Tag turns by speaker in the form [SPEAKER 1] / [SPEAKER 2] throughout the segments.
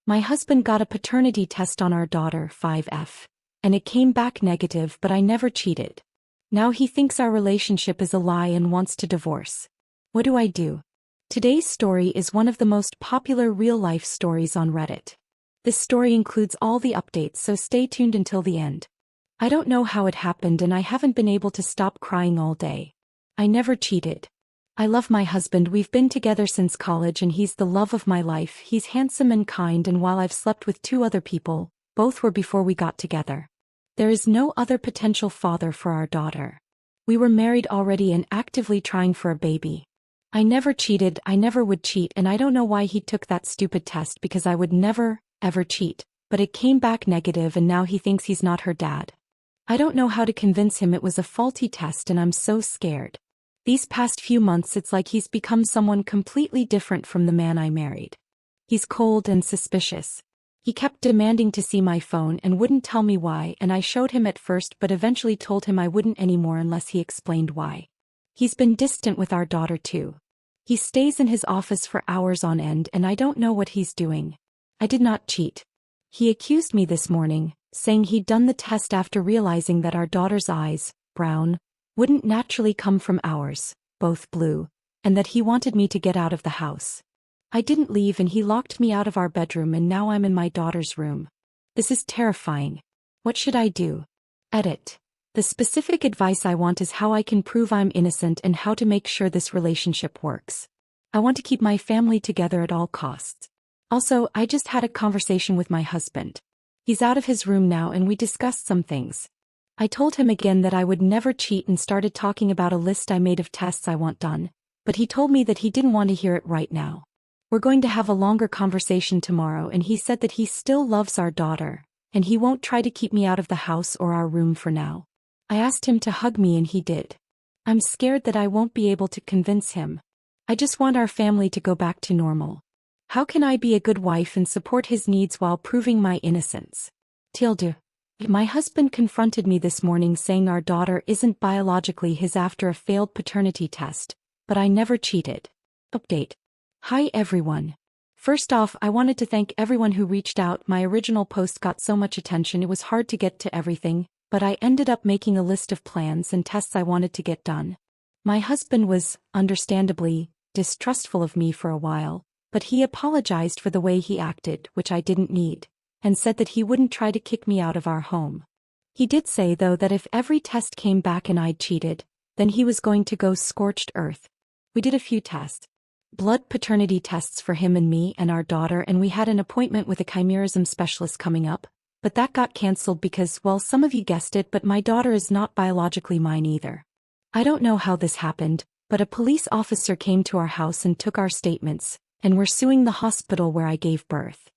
[SPEAKER 1] My husband got a paternity test on our daughter, 5F. And it came back negative, but I never cheated. Now he thinks our relationship is a lie and wants to divorce. What do I do? Today's story is one of the most popular real-life stories on Reddit. This story includes all the updates, so stay tuned until the end. I don't know how it happened and I haven't been able to stop crying all day. I never cheated. I love my husband, we've been together since college and he's the love of my life. He's handsome and kind, and while I've slept with 2 other people, both were before we got together. There is no other potential father for our daughter. We were married already and actively trying for a baby. I never cheated, I never would cheat, and I don't know why he took that stupid test because I would never, ever cheat, but it came back negative and now he thinks he's not her dad. I don't know how to convince him it was a faulty test and I'm so scared. These past few months it's like he's become someone completely different from the man I married. He's cold and suspicious. He kept demanding to see my phone and wouldn't tell me why, and I showed him at first but eventually told him I wouldn't anymore unless he explained why. He's been distant with our daughter too. He stays in his office for hours on end and I don't know what he's doing. I did not cheat. He accused me this morning, saying he'd done the test after realizing that our daughter's eyes, brown, wouldn't naturally come from ours, both blue, and that he wanted me to get out of the house. I didn't leave and he locked me out of our bedroom and now I'm in my daughter's room. This is terrifying. What should I do? Edit. The specific advice I want is how I can prove I'm innocent and how to make sure this relationship works. I want to keep my family together at all costs. Also, I just had a conversation with my husband. He's out of his room now and we discussed some things. I told him again that I would never cheat and started talking about a list I made of tests I want done, but he told me that he didn't want to hear it right now. We're going to have a longer conversation tomorrow and he said that he still loves our daughter, and he won't try to keep me out of the house or our room for now. I asked him to hug me and he did. I'm scared that I won't be able to convince him. I just want our family to go back to normal. How can I be a good wife and support his needs while proving my innocence? Tilde. My husband confronted me this morning saying our daughter isn't biologically his after a failed paternity test, but I never cheated. Update. Hi everyone. First off, I wanted to thank everyone who reached out. My original post got so much attention it was hard to get to everything, but I ended up making a list of plans and tests I wanted to get done. My husband was, understandably, distrustful of me for a while, but he apologized for the way he acted, which I didn't need, and said that he wouldn't try to kick me out of our home. He did say though that if every test came back and I'd cheated, then he was going to go scorched earth. We did a few tests. Blood paternity tests for him and me and our daughter, and we had an appointment with a chimerism specialist coming up, but that got cancelled because, well, some of you guessed it, but my daughter is not biologically mine either. I don't know how this happened, but a police officer came to our house and took our statements, and we're suing the hospital where I gave birth.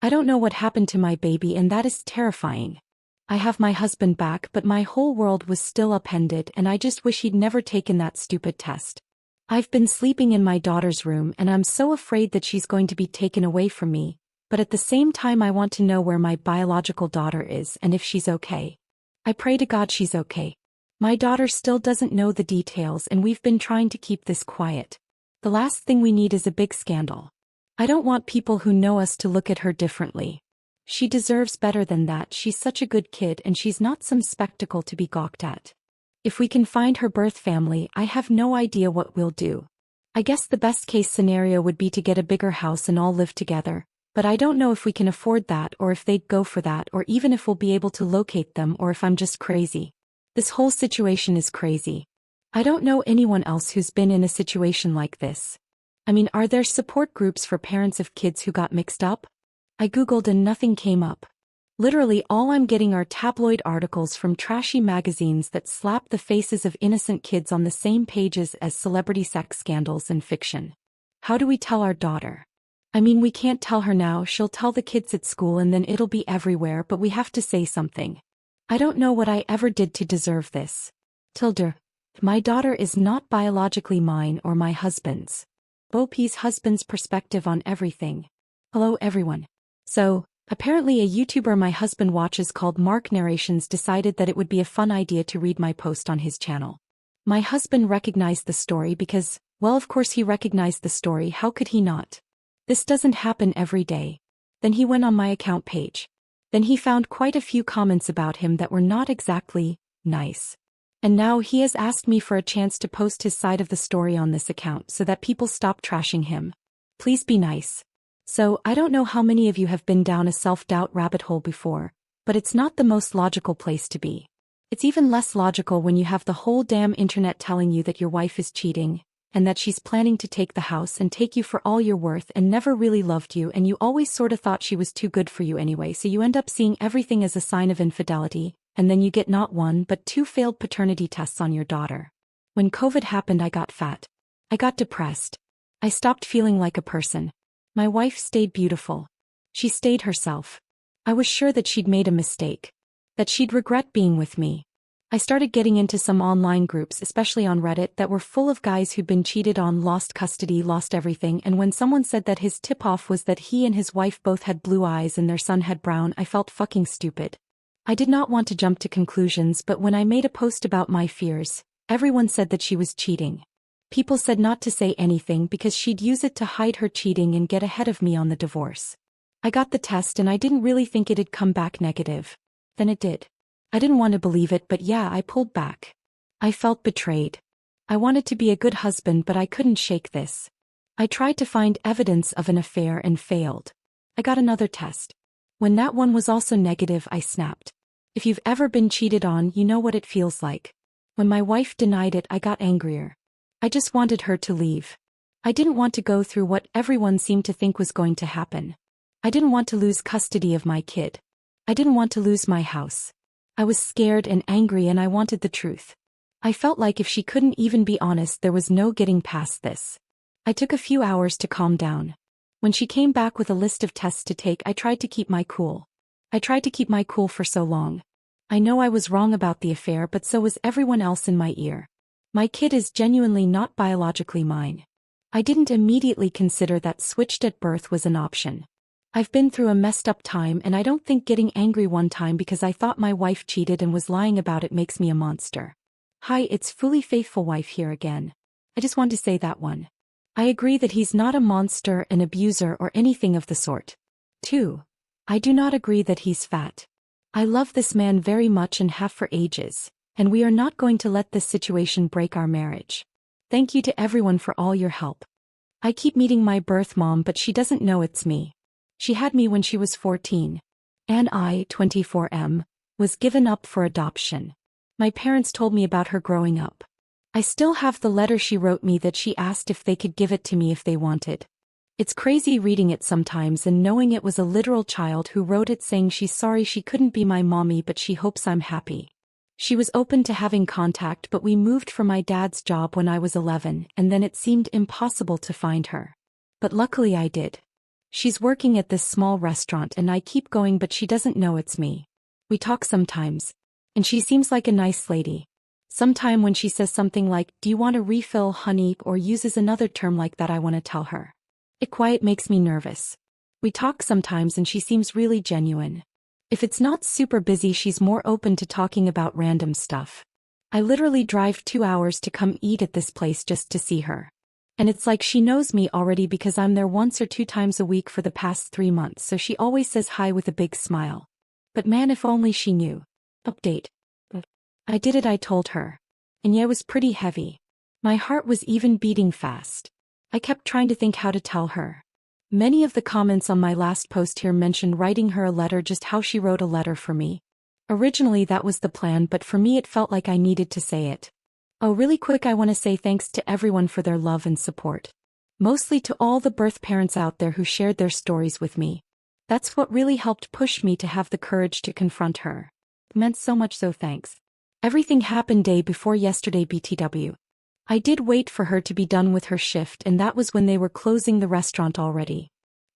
[SPEAKER 1] I don't know what happened to my baby and that is terrifying. I have my husband back but my whole world was still upended and I just wish he'd never taken that stupid test. I've been sleeping in my daughter's room and I'm so afraid that she's going to be taken away from me, but at the same time I want to know where my biological daughter is and if she's okay. I pray to God she's okay. My daughter still doesn't know the details and we've been trying to keep this quiet. The last thing we need is a big scandal. I don't want people who know us to look at her differently. She deserves better than that. She's such a good kid and she's not some spectacle to be gawked at. If we can find her birth family, I have no idea what we'll do. I guess the best case scenario would be to get a bigger house and all live together, but I don't know if we can afford that or if they'd go for that or even if we'll be able to locate them or if I'm just crazy. This whole situation is crazy. I don't know anyone else who's been in a situation like this. I mean, are there support groups for parents of kids who got mixed up? I googled and nothing came up. Literally all I'm getting are tabloid articles from trashy magazines that slap the faces of innocent kids on the same pages as celebrity sex scandals and fiction. How do we tell our daughter? I mean, we can't tell her now, she'll tell the kids at school and then it'll be everywhere, but we have to say something. I don't know what I ever did to deserve this. Tilde. My daughter is not biologically mine or my husband's. OP's husband's perspective on everything. Hello everyone. So, apparently a YouTuber my husband watches called Mark Narrations decided that it would be a fun idea to read my post on his channel. My husband recognized the story because, well, of course he recognized the story, how could he not? This doesn't happen every day. Then he went on my account page. Then he found quite a few comments about him that were not exactly nice. And now he has asked me for a chance to post his side of the story on this account so that people stop trashing him. Please be nice. So, I don't know how many of you have been down a self-doubt rabbit hole before, but it's not the most logical place to be. It's even less logical when you have the whole damn internet telling you that your wife is cheating, and that she's planning to take the house and take you for all you're worth and never really loved you, and you always sorta thought she was too good for you anyway, so you end up seeing everything as a sign of infidelity, and then you get not one but 2 failed paternity tests on your daughter. When COVID happened, I got fat. I got depressed. I stopped feeling like a person. My wife stayed beautiful. She stayed herself. I was sure that she'd made a mistake. That she'd regret being with me. I started getting into some online groups, especially on Reddit, that were full of guys who'd been cheated on, lost custody, lost everything, and when someone said that his tip-off was that he and his wife both had blue eyes and their son had brown, I felt fucking stupid. I did not want to jump to conclusions, but when I made a post about my fears, everyone said that she was cheating. People said not to say anything because she'd use it to hide her cheating and get ahead of me on the divorce. I got the test and I didn't really think it'd come back negative. Then it did. I didn't want to believe it, but yeah, I pulled back. I felt betrayed. I wanted to be a good husband, but I couldn't shake this. I tried to find evidence of an affair and failed. I got another test. When that one was also negative, I snapped. If you've ever been cheated on, you know what it feels like. When my wife denied it, I got angrier. I just wanted her to leave. I didn't want to go through what everyone seemed to think was going to happen. I didn't want to lose custody of my kid. I didn't want to lose my house. I was scared and angry and I wanted the truth. I felt like if she couldn't even be honest, there was no getting past this. I took a few hours to calm down. When she came back with a list of tests to take, I tried to keep my cool. I tried to keep my cool for so long. I know I was wrong about the affair, but so was everyone else in my ear. My kid is genuinely not biologically mine. I didn't immediately consider that switched at birth was an option. I've been through a messed up time, and I don't think getting angry one time because I thought my wife cheated and was lying about it makes me a monster. Hi, it's Fully Faithful Wife here again. I just want to say that one. I agree that he's not a monster, an abuser, or anything of the sort. 2. I do not agree that he's fat. I love this man very much and have for ages, and we are not going to let this situation break our marriage. Thank you to everyone for all your help. I keep meeting my birth mom, but she doesn't know it's me. She had me when she was 14. And I, 24M, was given up for adoption. My parents told me about her growing up. I still have the letter she wrote me that she asked if they could give it to me if they wanted. It's crazy reading it sometimes and knowing it was a literal child who wrote it saying she's sorry she couldn't be my mommy but she hopes I'm happy. She was open to having contact, but we moved for my dad's job when I was 11 and then it seemed impossible to find her. But luckily I did. She's working at this small restaurant and I keep going, but she doesn't know it's me. We talk sometimes. And she seems like a nice lady. Sometime when she says something like, "Do you want a refill, honey?" or uses another term like that, I want to tell her. It quiet makes me nervous. We talk sometimes and she seems really genuine. If it's not super busy, she's more open to talking about random stuff. I literally drive 2 hours to come eat at this place just to see her. And it's like she knows me already because I'm there once or 2 times a week for the past 3 months, so she always says hi with a big smile. But man, if only she knew. Update. I did it, I told her. And yeah, it was pretty heavy. My heart was even beating fast. I kept trying to think how to tell her. Many of the comments on my last post here mentioned writing her a letter, just how she wrote a letter for me. Originally that was the plan, but for me it felt like I needed to say it. Oh, really quick, I want to say thanks to everyone for their love and support. Mostly to all the birth parents out there who shared their stories with me. That's what really helped push me to have the courage to confront her. It meant so much, so thanks. Everything happened day before yesterday, BTW. I did wait for her to be done with her shift, and that was when they were closing the restaurant already.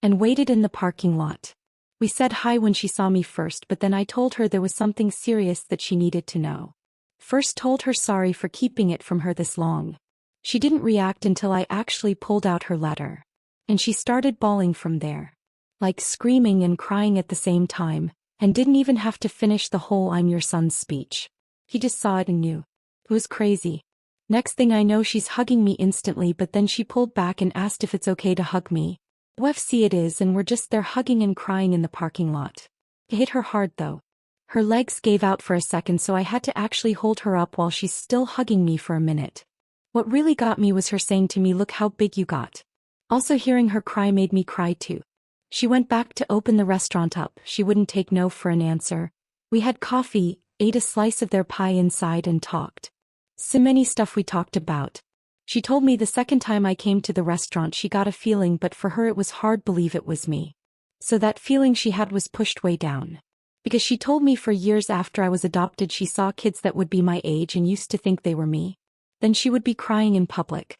[SPEAKER 1] And waited in the parking lot. We said hi when she saw me first, but then I told her there was something serious that she needed to know. First told her sorry for keeping it from her this long. She didn't react until I actually pulled out her letter. And she started bawling from there. Like screaming and crying at the same time, and didn't even have to finish the whole "I'm your son's" speech. He just saw it and knew. It was crazy. Next thing I know, she's hugging me instantly, but then she pulled back and asked if it's okay to hug me. OFC it is, and we're just there hugging and crying in the parking lot. It hit her hard though. Her legs gave out for a second, so I had to actually hold her up while she's still hugging me for a minute. What really got me was her saying to me, "Look how big you got." Also, hearing her cry made me cry too. She went back to open the restaurant up. She wouldn't take no for an answer. We had coffee, ate a slice of their pie inside, and talked. So many stuff we talked about. She told me the second time I came to the restaurant she got a feeling, but for her it was hard to believe it was me. So that feeling she had was pushed way down. Because she told me for years after I was adopted she saw kids that would be my age and used to think they were me. Then she would be crying in public.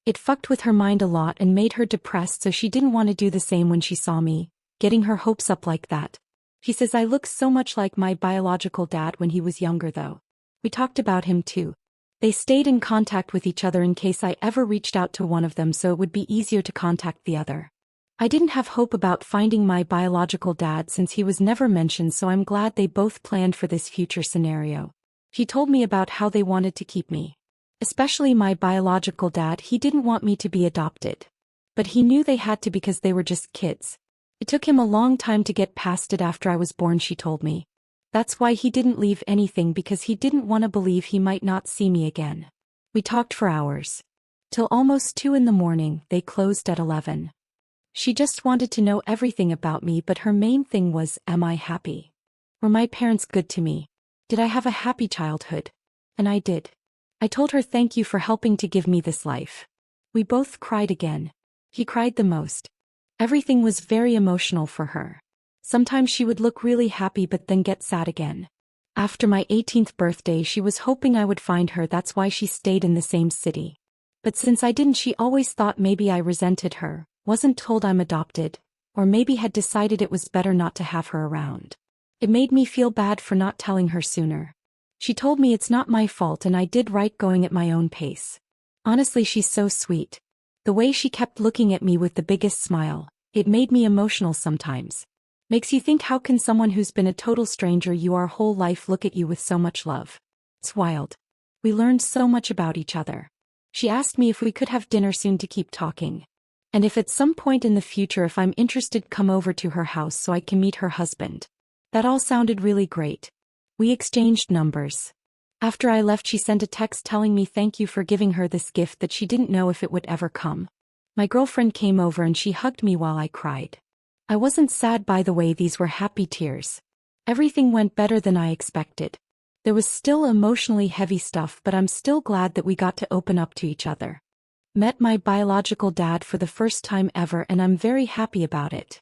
[SPEAKER 1] It fucked with her mind a lot and made her depressed, so she didn't want to do the same when she saw me, getting her hopes up like that. She says I look so much like my biological dad when he was younger though. We talked about him too. They stayed in contact with each other in case I ever reached out to one of them, so it would be easier to contact the other. I didn't have hope about finding my biological dad since he was never mentioned, so I'm glad they both planned for this future scenario. She told me about how they wanted to keep me. Especially my biological dad. He didn't want me to be adopted. But he knew they had to because they were just kids. It took him a long time to get past it after I was born, she told me. That's why he didn't leave anything, because he didn't want to believe he might not see me again. We talked for hours. Till almost 2 in the morning. They closed at 11. She just wanted to know everything about me, but her main thing was, am I happy? Were my parents good to me? Did I have a happy childhood? And I did. I told her thank you for helping to give me this life. We both cried again. He cried the most. Everything was very emotional for her. Sometimes she would look really happy but then get sad again. After my 18th birthday she was hoping I would find her, that's why she stayed in the same city. But since I didn't, she always thought maybe I resented her, wasn't told I'm adopted, or maybe had decided it was better not to have her around. It made me feel bad for not telling her sooner. She told me it's not my fault and I did right going at my own pace. Honestly, she's so sweet. The way she kept looking at me with the biggest smile, it made me emotional sometimes. Makes you think, how can someone who's been a total stranger your whole life look at you with so much love? It's wild. We learned so much about each other. She asked me if we could have dinner soon to keep talking. And if at some point in the future if I'm interested, come over to her house so I can meet her husband. That all sounded really great. We exchanged numbers. After I left she sent a text telling me thank you for giving her this gift that she didn't know if it would ever come. My girlfriend came over and she hugged me while I cried. I wasn't sad, by the way, these were happy tears. Everything went better than I expected. There was still emotionally heavy stuff, but I'm still glad that we got to open up to each other. Met my biological dad for the first time ever and I'm very happy about it.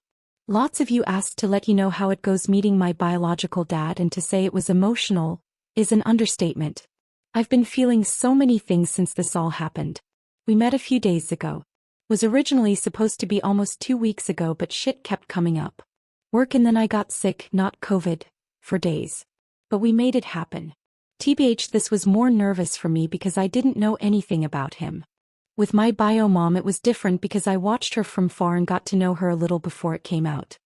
[SPEAKER 1] Lots of you asked to let you know how it goes meeting my biological dad, and to say it was emotional is an understatement. I've been feeling so many things since this all happened. We met a few days ago. Was originally supposed to be almost 2 weeks ago, but shit kept coming up. Work, and then I got sick, not COVID, for days. But we made it happen. TBH, this was more nervous for me because I didn't know anything about him. With my bio mom it was different because I watched her from far and got to know her a little before it came out.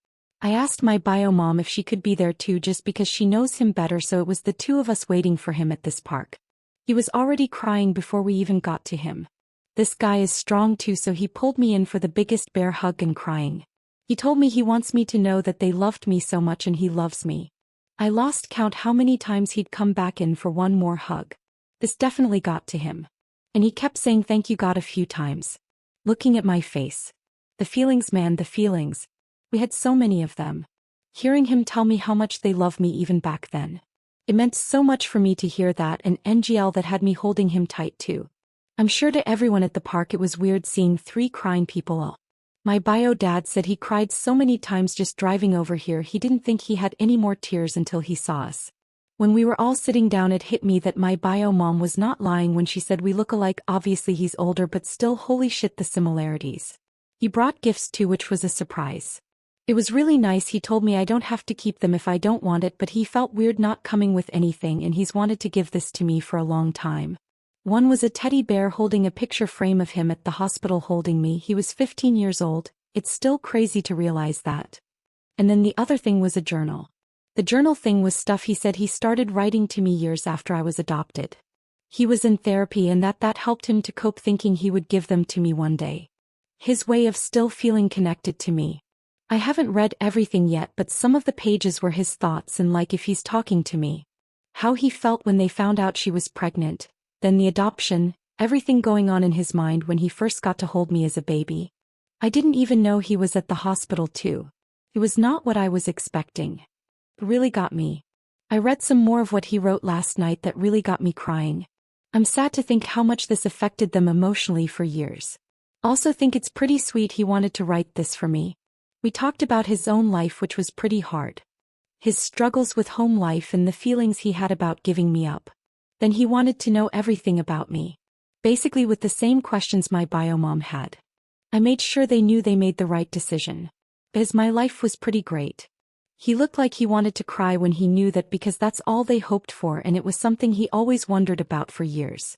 [SPEAKER 1] I asked my bio mom if she could be there too, just because she knows him better, so it was the two of us waiting for him at this park. He was already crying before we even got to him. This guy is strong too, so he pulled me in for the biggest bear hug and crying. He told me he wants me to know that they loved me so much and he loves me. I lost count how many times he'd come back in for one more hug. This definitely got to him. And he kept saying thank you God a few times. Looking at my face. The feelings, man, the feelings. We had so many of them. Hearing him tell me how much they love me even back then. It meant so much for me to hear that, and NGL that had me holding him tight too. I'm sure to everyone at the park it was weird seeing 3 crying people. My bio dad said he cried so many times just driving over here he didn't think he had any more tears until he saw us. When we were all sitting down it hit me that my bio mom was not lying when she said we look alike. Obviously he's older, but still, holy shit, the similarities. He brought gifts too, which was a surprise. It was really nice. He told me I don't have to keep them if I don't want it, but he felt weird not coming with anything, and he's wanted to give this to me for a long time. One was a teddy bear holding a picture frame of him at the hospital holding me. He was 15 years old. It's still crazy to realize that. And then the other thing was a journal. The journal thing was stuff he said he started writing to me years after I was adopted. He was in therapy and that helped him to cope, thinking he would give them to me one day. His way of still feeling connected to me. I haven't read everything yet, but some of the pages were his thoughts and like if he's talking to me. How he felt when they found out she was pregnant, then the adoption, everything going on in his mind when he first got to hold me as a baby. I didn't even know he was at the hospital too. It was not what I was expecting. It really got me. I read some more of what he wrote last night that really got me crying. I'm sad to think how much this affected them emotionally for years. Also think it's pretty sweet he wanted to write this for me. We talked about his own life, which was pretty hard. His struggles with home life and the feelings he had about giving me up. Then he wanted to know everything about me. Basically with the same questions my bio mom had. I made sure they knew they made the right decision. As my life was pretty great. He looked like he wanted to cry when he knew that because that's all they hoped for and it was something he always wondered about for years.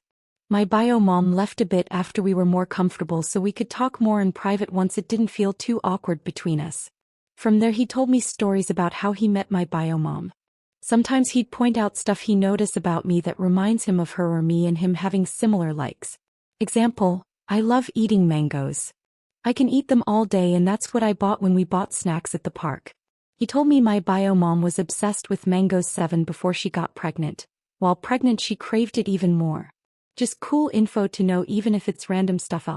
[SPEAKER 1] My bio mom left a bit after we were more comfortable so we could talk more in private once it didn't feel too awkward between us. From there he told me stories about how he met my bio mom. Sometimes he'd point out stuff he noticed about me that reminds him of her or me and him having similar likes. Example, I love eating mangoes. I can eat them all day and that's what I bought when we bought snacks at the park. He told me my bio mom was obsessed with mangoes 7 before she got pregnant. While pregnant she craved it even more. Just cool info to know even if it's random stuff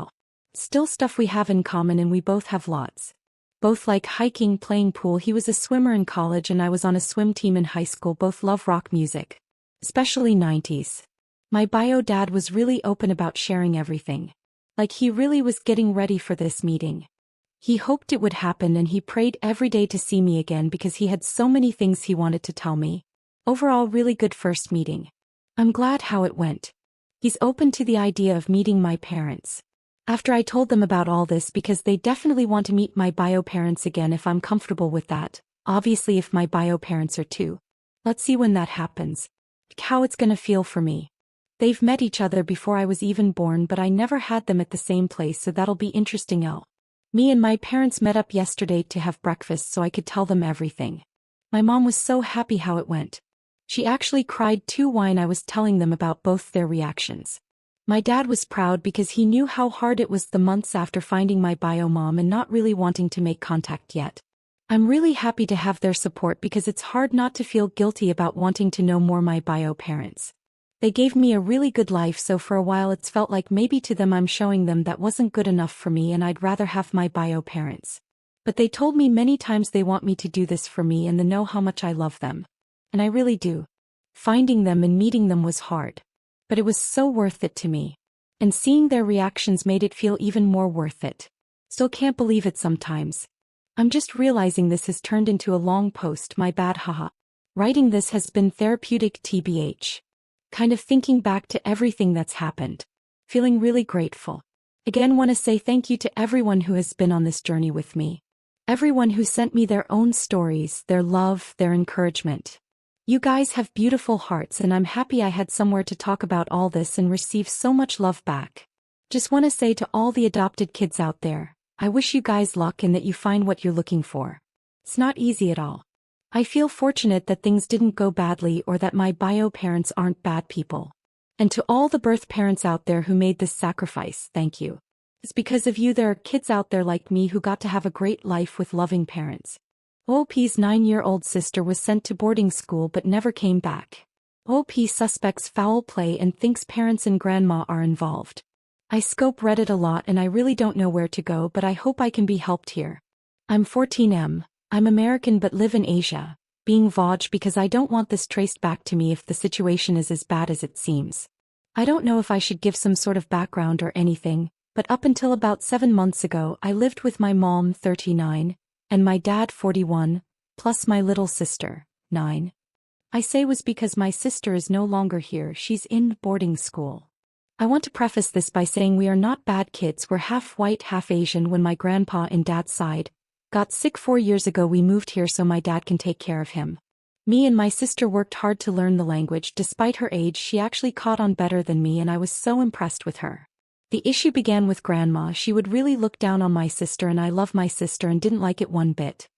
[SPEAKER 1] still stuff we have in common and we both have lots. Both like hiking, playing pool. He was a swimmer in college and I was on a swim team in high school. Both love rock music. Especially 90s. My bio dad was really open about sharing everything. Like he really was getting ready for this meeting. He hoped it would happen and he prayed every day to see me again because he had so many things he wanted to tell me. Overall really good first meeting. I'm glad how it went. He's open to the idea of meeting my parents. After I told them about all this because they definitely want to meet my bio parents again if I'm comfortable with that. Obviously if my bio parents are too. Let's see when that happens. How it's gonna feel for me. They've met each other before I was even born but I never had them at the same place so that'll be interesting. Me and my parents met up yesterday to have breakfast so I could tell them everything. My mom was so happy how it went. She actually cried too when I was telling them about both their reactions. My dad was proud because he knew how hard it was the months after finding my bio mom and not really wanting to make contact yet. I'm really happy to have their support because it's hard not to feel guilty about wanting to know more my bio parents. They gave me a really good life so for a while it's felt like maybe to them I'm showing them that wasn't good enough for me and I'd rather have my bio parents. But they told me many times they want me to do this for me and they know how much I love them. And I really do. Finding them and meeting them was hard. But it was so worth it to me. And seeing their reactions made it feel even more worth it. Still can't believe it sometimes. I'm just realizing this has turned into a long post, my bad haha. Writing this has been therapeutic tbh. Kind of thinking back to everything that's happened. Feeling really grateful. Again want to say thank you to everyone who has been on this journey with me. Everyone who sent me their own stories, their love, their encouragement. You guys have beautiful hearts and I'm happy I had somewhere to talk about all this and receive so much love back. Just want to say to all the adopted kids out there, I wish you guys luck and that you find what you're looking for. It's not easy at all. I feel fortunate that things didn't go badly or that my bio parents aren't bad people. And to all the birth parents out there who made this sacrifice, thank you. It's because of you there are kids out there like me who got to have a great life with loving parents. OP's 9-year-old sister was sent to boarding school but never came back. OP suspects foul play and thinks parents and grandma are involved. I scope Reddit a lot and I really don't know where to go but I hope I can be helped here. I'm 14M. I'm American but live in Asia. Being Voj because I don't want this traced back to me if the situation is as bad as it seems. I don't know if I should give some sort of background or anything, but up until about 7 months ago I lived with my mom 39, and my dad 41, plus my little sister, 9. I say was because my sister is no longer here, she's in boarding school. I want to preface this by saying we are not bad kids, we're half white half Asian. When my grandpa in dad's side got sick 4 years ago we moved here so my dad can take care of him. Me and my sister worked hard to learn the language. Despite her age she actually caught on better than me and I was so impressed with her. The issue began with grandma. She would really look down on my sister and I love my sister and didn't like it one bit.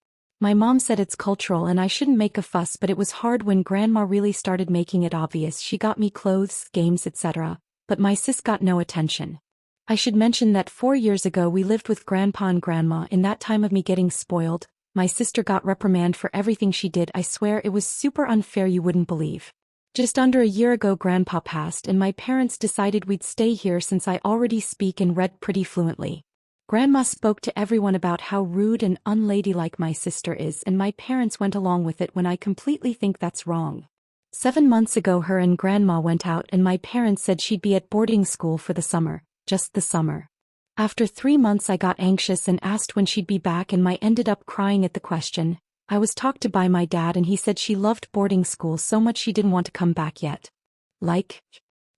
[SPEAKER 1] My mom said it's cultural and I shouldn't make a fuss but it was hard when grandma really started making it obvious. She got me clothes, games, etc. But my sis got no attention. I should mention that 4 years ago we lived with Grandpa and Grandma. In that time of me getting spoiled, my sister got reprimanded for everything she did. I swear it was super unfair, you wouldn't believe. Just under a year ago Grandpa passed and my parents decided we'd stay here since I already speak and read pretty fluently. Grandma spoke to everyone about how rude and unladylike my sister is, and my parents went along with it when I completely think that's wrong. 7 months ago her and Grandma went out and my parents said she'd be at boarding school for the summer, just the summer. After 3 months I got anxious and asked when she'd be back, and I ended up crying at the question. I was talked to by my dad and he said she loved boarding school so much she didn't want to come back yet. Like?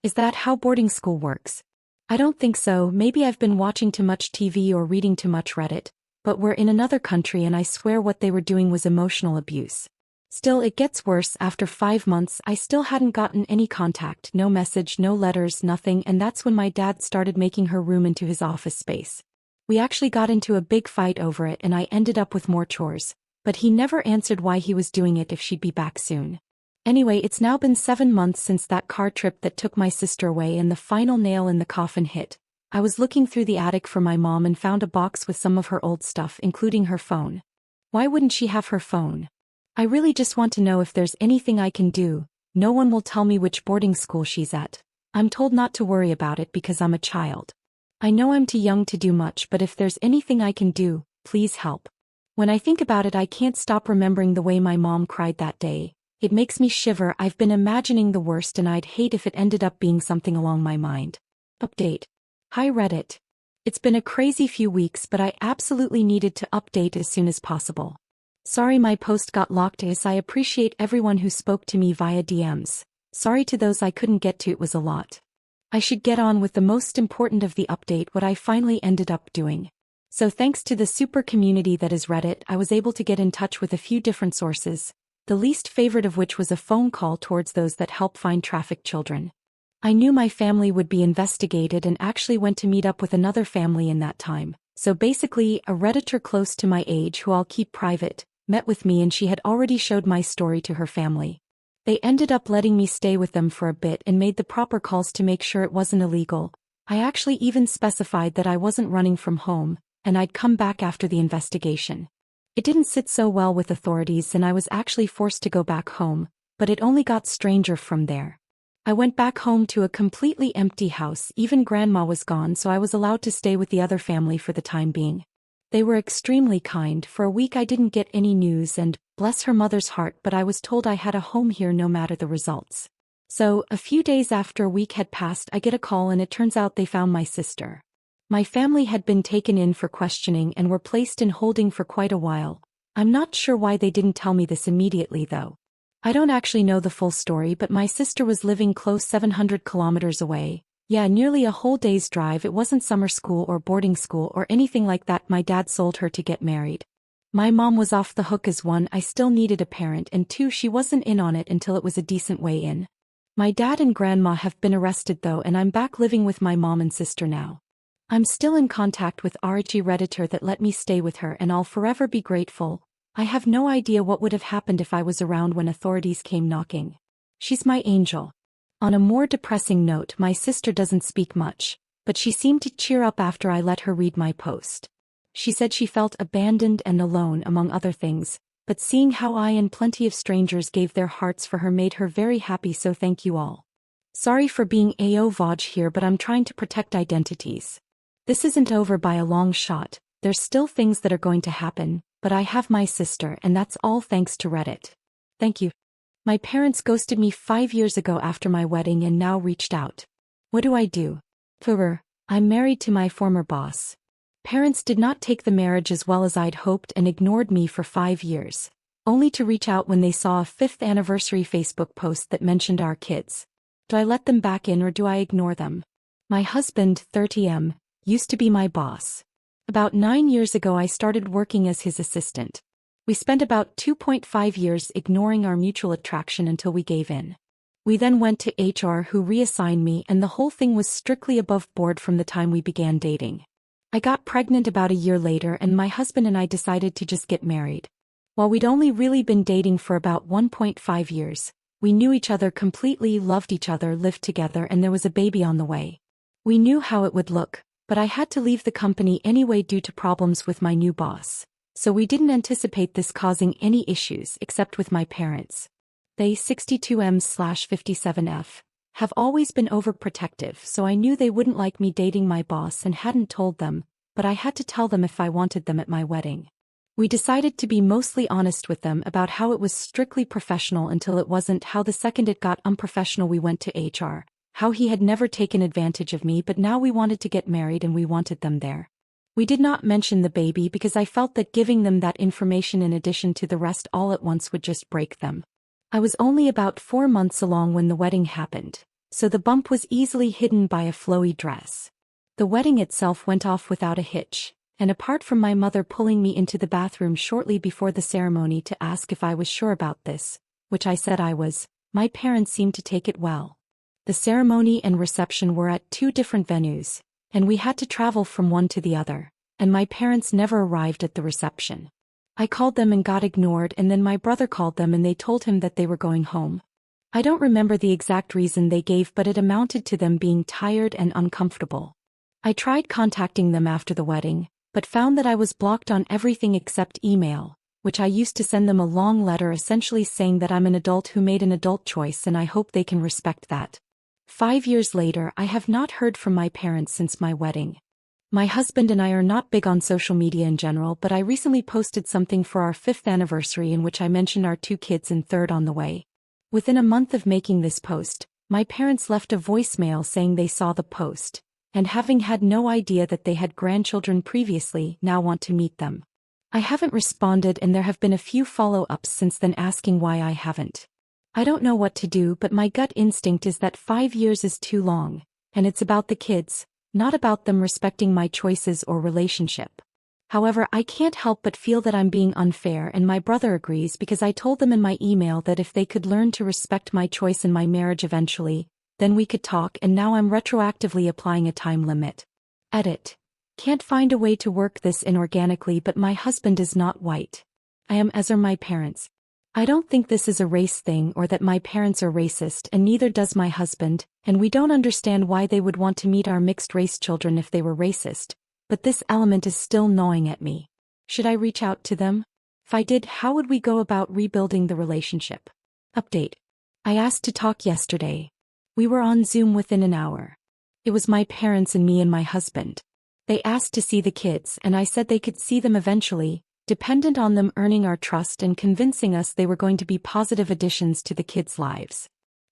[SPEAKER 1] Is that how boarding school works? I don't think so. Maybe I've been watching too much TV or reading too much Reddit, but we're in another country and I swear what they were doing was emotional abuse. Still, it gets worse. After 5 months I still hadn't gotten any contact, no message, no letters, nothing, and that's when my dad started making her room into his office space. We actually got into a big fight over it and I ended up with more chores, but he never answered why he was doing it if she'd be back soon. Anyway, it's now been 7 months since that car trip that took my sister away and the final nail in the coffin hit. I was looking through the attic for my mom and found a box with some of her old stuff, including her phone. Why wouldn't she have her phone? I really just want to know if there's anything I can do. No one will tell me which boarding school she's at. I'm told not to worry about it because I'm a child. I know I'm too young to do much, but if there's anything I can do, please help. When I think about it I can't stop remembering the way my mom cried that day. It makes me shiver. I've been imagining the worst and I'd hate if it ended up being something along my mind. Update. Hi Reddit. It's been a crazy few weeks, but I absolutely needed to update as soon as possible. Sorry my post got locked as I appreciate everyone who spoke to me via DMs. Sorry to those I couldn't get to, it was a lot. I should get on with the most important of the update, what I finally ended up doing. So thanks to the super community that is Reddit, I was able to get in touch with a few different sources, the least favorite of which was a phone call towards those that help find trafficked children. I knew my family would be investigated and actually went to meet up with another family in that time. So basically, a Redditor close to my age who I'll keep private, met with me and she had already showed my story to her family. They ended up letting me stay with them for a bit and made the proper calls to make sure it wasn't illegal. I actually even specified that I wasn't running from home, and I'd come back after the investigation. It didn't sit so well with authorities and I was actually forced to go back home, but it only got stranger from there. I went back home to a completely empty house. Even Grandma was gone, so I was allowed to stay with the other family for the time being. They were extremely kind. For a week I didn't get any news and, bless her mother's heart, but I was told I had a home here no matter the results. So, a few days after a week had passed I get a call and it turns out they found my sister. My family had been taken in for questioning and were placed in holding for quite a while. I'm not sure why they didn't tell me this immediately though. I don't actually know the full story, but my sister was living close 700 kilometers away. Yeah, nearly a whole day's drive. It wasn't summer school or boarding school or anything like that. My dad sold her to get married. My mom was off the hook as one, I still needed a parent, and two, she wasn't in on it until it was a decent way in. My dad and Grandma have been arrested though, and I'm back living with my mom and sister now. I'm still in contact with Archie Redditor that let me stay with her and I'll forever be grateful. I have no idea what would have happened if I was around when authorities came knocking. She's my angel. On a more depressing note, my sister doesn't speak much, but she seemed to cheer up after I let her read my post. She said she felt abandoned and alone among other things, but seeing how I and plenty of strangers gave their hearts for her made her very happy, so thank you all. Sorry for being AO-Vaj here, but I'm trying to protect identities. This isn't over by a long shot. There's still things that are going to happen, but I have my sister and that's all thanks to Reddit. Thank you. My parents ghosted me 5 years ago after my wedding and now reached out. What do I do? I'm married to my former boss. Parents did not take the marriage as well as I'd hoped and ignored me for 5 years, only to reach out when they saw a 5th anniversary Facebook post that mentioned our kids. Do I let them back in or do I ignore them? My husband, 30M, used to be my boss. About 9 years ago I started working as his assistant. We spent about 2.5 years ignoring our mutual attraction until we gave in. We then went to HR who reassigned me and the whole thing was strictly above board from the time we began dating. I got pregnant about a year later and my husband and I decided to just get married. While we'd only really been dating for about 1.5 years, we knew each other completely, loved each other, lived together, and there was a baby on the way. We knew how it would look, but I had to leave the company anyway due to problems with my new boss. So we didn't anticipate this causing any issues except with my parents. They 62M/57F have always been overprotective, so I knew they wouldn't like me dating my boss and hadn't told them, but I had to tell them if I wanted them at my wedding. We decided to be mostly honest with them about how it was strictly professional until it wasn't, how the second it got unprofessional we went to HR, how he had never taken advantage of me but now we wanted to get married and we wanted them there. We did not mention the baby because I felt that giving them that information in addition to the rest all at once would just break them. I was only about 4 months along when the wedding happened, so the bump was easily hidden by a flowy dress. The wedding itself went off without a hitch, and apart from my mother pulling me into the bathroom shortly before the ceremony to ask if I was sure about this, which I said I was, my parents seemed to take it well. The ceremony and reception were at 2 different venues, and we had to travel from one to the other, and my parents never arrived at the reception. I called them and got ignored, and then my brother called them and they told him that they were going home. I don't remember the exact reason they gave, but it amounted to them being tired and uncomfortable. I tried contacting them after the wedding, but found that I was blocked on everything except email, which I used to send them a long letter essentially saying that I'm an adult who made an adult choice and I hope they can respect that. 5 years later, I have not heard from my parents since my wedding. My husband and I are not big on social media in general, but I recently posted something for our 5th anniversary in which I mentioned our 2 kids and 3rd on the way. Within a month of making this post, my parents left a voicemail saying they saw the post, and having had no idea that they had grandchildren previously, now want to meet them. I haven't responded and there have been a few follow-ups since then asking why I haven't. I don't know what to do, but my gut instinct is that 5 years is too long, and it's about the kids, not about them respecting my choices or relationship. However, I can't help but feel that I'm being unfair, and my brother agrees because I told them in my email that if they could learn to respect my choice in my marriage eventually, then we could talk, and now I'm retroactively applying a time limit. Edit. Can't find a way to work this in organically, but my husband is not white. I am, as are my parents. I don't think this is a race thing or that my parents are racist, and neither does my husband, and we don't understand why they would want to meet our mixed-race children if they were racist, but this element is still gnawing at me. Should I reach out to them? If I did, how would we go about rebuilding the relationship? Update. I asked to talk yesterday. We were on Zoom within an hour. It was my parents and me and my husband. They asked to see the kids, and I said they could see them eventually, dependent on them earning our trust and convincing us they were going to be positive additions to the kids' lives.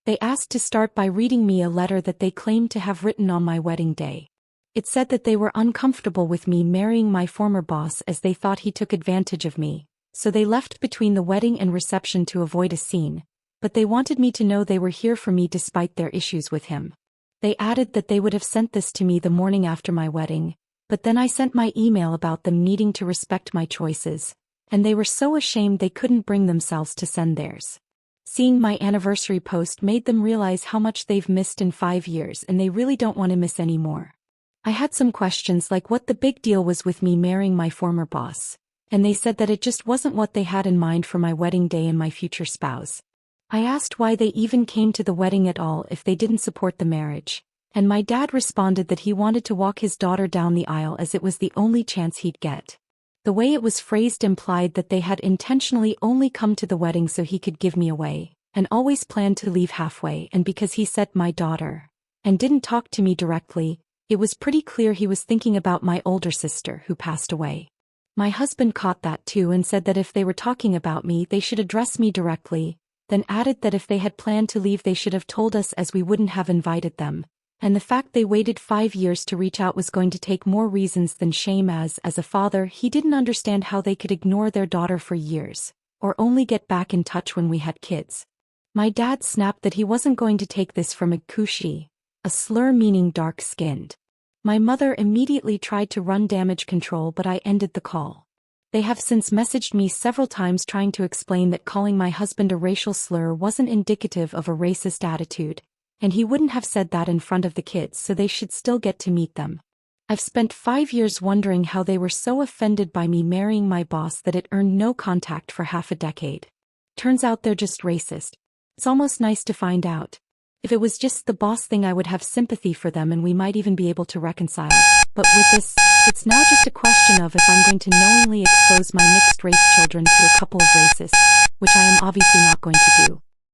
[SPEAKER 1] They asked to start by reading me a letter that they claimed to have written on my wedding day. It said that they were uncomfortable with me marrying my former boss as they thought he took advantage of me, so they left between the wedding and reception to avoid a scene, but they wanted me to know they were here for me despite their issues with him. They added that they would have sent this to me the morning after my wedding, but then I sent my email about them needing to respect my choices, and they were so ashamed they couldn't bring themselves to send theirs. Seeing my anniversary post made them realize how much they've missed in 5 years and they really don't want to miss any more. I had some questions like what the big deal was with me marrying my former boss, and they said that it just wasn't what they had in mind for my wedding day and my future spouse. I asked why they even came to the wedding at all if they didn't support the marriage, and my dad responded that he wanted to walk his daughter down the aisle as it was the only chance he'd get. The way it was phrased implied that they had intentionally only come to the wedding so he could give me away, and always planned to leave halfway, and because he said my daughter, and didn't talk to me directly, it was pretty clear he was thinking about my older sister who passed away. My husband caught that too and said that if they were talking about me they should address me directly, then added that if they had planned to leave they should have told us as we wouldn't have invited them. And the fact they waited 5 years to reach out was going to take more reasons than shame, as a father he didn't understand how they could ignore their daughter for years, or only get back in touch when we had kids. My dad snapped that he wasn't going to take this from a kushi, a slur meaning dark-skinned. My mother immediately tried to run damage control, but I ended the call. They have since messaged me several times trying to explain that calling my husband a racial slur wasn't indicative of a racist attitude, and he wouldn't have said that in front of the kids, so they should still get to meet them. I've spent 5 years wondering how they were so offended by me marrying my boss that it earned no contact for half a decade. Turns out they're just racist. It's almost nice to find out. If it was just the boss thing I would have sympathy for them and we might even be able to reconcile. But with this, it's now just a question of if I'm going to knowingly expose my mixed-race children to a couple of racists, which I am obviously not going to do.